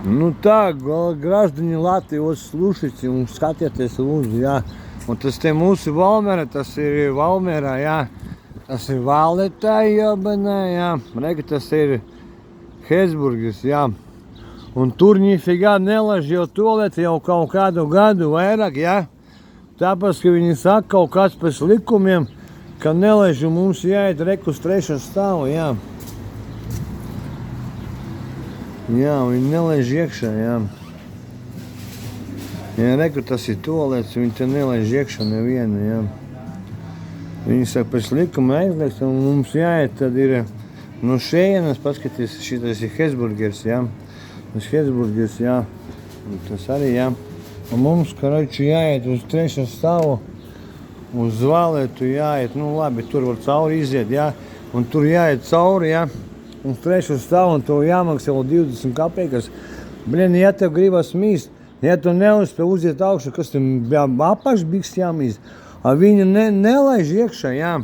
Nu tā, graždiņi Latvijas slušaci un skatieties lūdzu, jā. Un tas te mūsu Valmiera, tas ir Valmierā, jā. Tas ir Valētāji jobanā, jā. Reka, tas ir Hesburgas, jā. Un tur nifigā nelaž jau tolēti jau kaut kādu gadu vairāk, jā. Tāpēc, ka viņi saka kaut kāds pēc likumiem, ka nelaž mums jāiet reku uz 3. stāvu, jā. Jā, viņi nelaiž iekšā, jā. Ja reku, tas ir tolēts, viņi te nelaiž iekšā nevienu, jā. Viņi saka, pēc likuma aizliegts, un mums jāiet, tad ir no šejienes, paskaties, šitas ir Hesburgers, jā. Tas Hesburgers, jā. Un tas arī, jā. Un mums, karoči, jāiet uz 3. stāvu, uz Valētu jāiet, nu labi, tur var cauri iziet, jā. Un tur jāiet cauri, jā. Un 3. stāvu, un to jāmaksā vēl 20 kapeikas. Blin, ja tev gribas mīst, ja tu neuzspēj uziet augšu, kas tev apašbiks jāmīst, a viņu nelaiž iekšā, jā.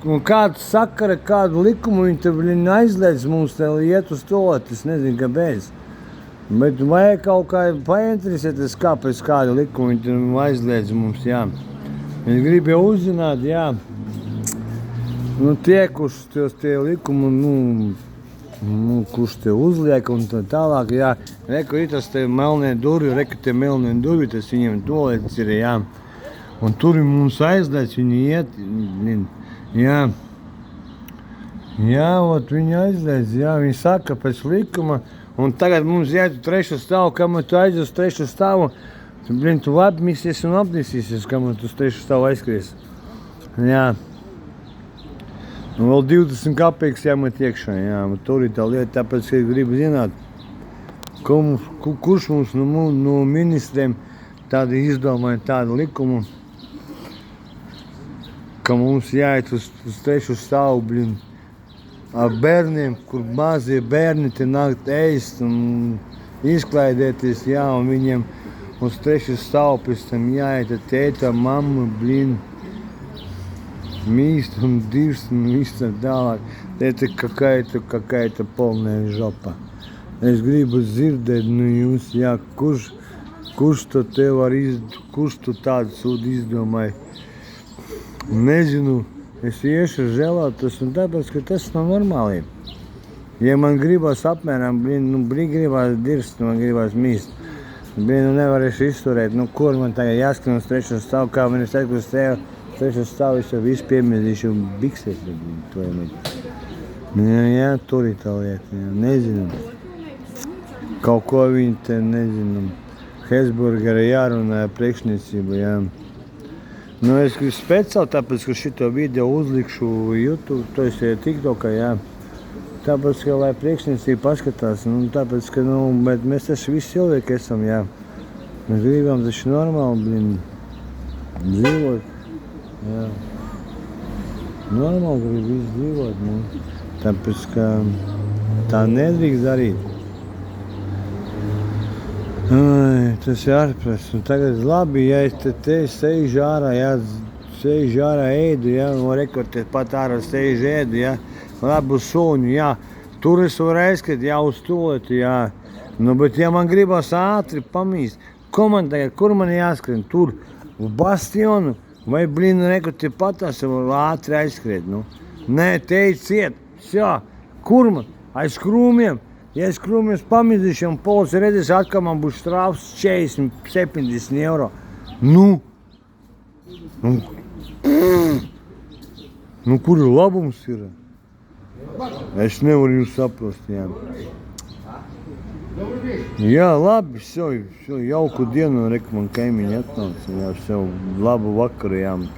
Un kādu sakara, kādu likumu viņi te, blin, aizliedz mums te iet uz tolēt, es nezinu, kāpēc. Bet vajag kaut kā painteresēties, kāpēc kādu likumu viņi te aizliedz mums, jā. Viņi grib jau uzzināt, jā. Nu, tie, kurš tie likumu, kurš te uzliek un tā tālāk, jā. Reku, ir tas te melnie durvi, reku, te melnie durvi, tas viņiem tolēts ir, jā. Un tur mums aizliedz, viņi iet, jā. Jā, ot, viņi aizliedz, jā, viņi saka pēc likuma, un tagad mums iet uz 3. stāvu, kamēr tu aizies uz 3. stāvu, tu apmīsies un apnīsies, kamēr tu uz 3. stāvu aizskries. Jā. Un vēl 20 kapeikas jāmet iekšā, jā, tur ir tā lieta, tāpēc, ka gribu zināt, kurš mums no ministriem tādi izdomāja tādu likumu, ka mums jāiet uz 3. stāvu, blin, ar bērniem, kur mazie bērni te nāk ēst un izklaidēties, jā, un viņiem uz 3. stāvu pēc tam jāiet ar tēta, mammu, blin, мист, он дышит, мист, tālāk. Это какая-то полная žopa. Es gribu dzirdēt no jums, jā, kurš to te var kurš to tādu sūdu izdomāja. Nezinu, es iešu žēlātos un tāpēc, ka tas nav normāli. Ja man gribas apmēram, gribas dirst, man gribas mīst. Nevarēšu izturēt, kur man tagad jāskan uz 3. stāvu, kā man ir teikt uz tevi. 3. stāvu es jau visu piemēdīšu un biksēs, to iemēt. Jā, tur ir tā lieta, jā, nezinu. Kaut ko viņi te, nezinu, Hesburgera jārunāja priekšniecība, jā. Nu, es gribu speciāli, tāpēc, ka šito video uzlikšu YouTube, to es TikTokā, jā. Tāpēc, ka, lai priekšniecība paskatās, tāpēc, ka, bet mēs taču visi cilvēki esam, jā. Mēs gribam taču normāli, dzīvot. Jā. Normāli grib visu dzīvot, tāpēc, ka tā nedrīkst darīt. Ai, tas ir ārpras. Un tagad labi, ja es te sēžu ārā, jā, sēžu ārā ēdu, jā, un rekortēt pat ārā sēžu ēdu, jā, labu suņu, jā. Tur es varu aizskriet, jā, uz toleti, jā. Bet ja man gribas ātri pamīst, kur man jāskrien? Tur, uz bastionu. Vai, reku, te patās var ātri aizskriet, Nē, teiciet, kur man? Aiz krūmiem. Ja aiz krūmiem pamīdīšu un policija redzēs, atkal man būs štrāfs 40-70 eiro. Kur ir labums ir? Es nevaru jūs saprast, jā. Jā, labi, jauku dienu, reku man kaimiņi atnāca, jā, labu vakaru jāmet.